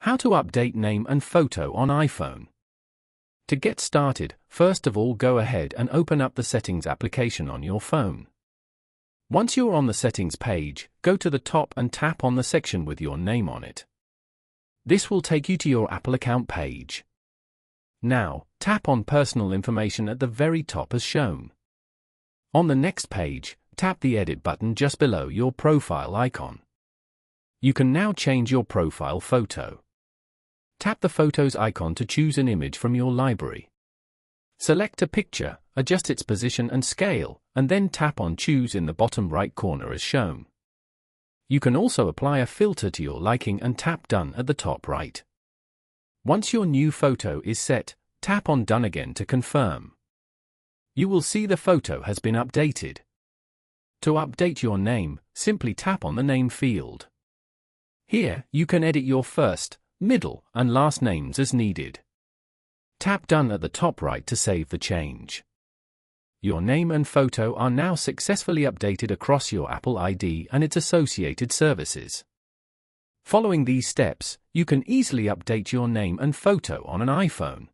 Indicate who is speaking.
Speaker 1: How to update name and photo on iPhone. To get started, first of all go ahead and open up the Settings application on your phone. Once you're on the Settings page, go to the top and tap on the section with your name on it. This will take you to your Apple account page. Now, tap on Personal Information at the very top as shown. On the next page, tap the Edit button just below your profile icon. You can now change your profile photo. Tap the Photos icon to choose an image from your library. Select a picture, adjust its position and scale, and then tap on Choose in the bottom right corner as shown. You can also apply a filter to your liking and tap Done at the top right. Once your new photo is set, tap on Done again to confirm. You will see the photo has been updated. To update your name, simply tap on the name field. Here, you can edit your first, middle, and last names as needed. Tap Done at the top right to save the change. Your name and photo are now successfully updated across your Apple ID and its associated services. Following these steps, you can easily update your name and photo on an iPhone.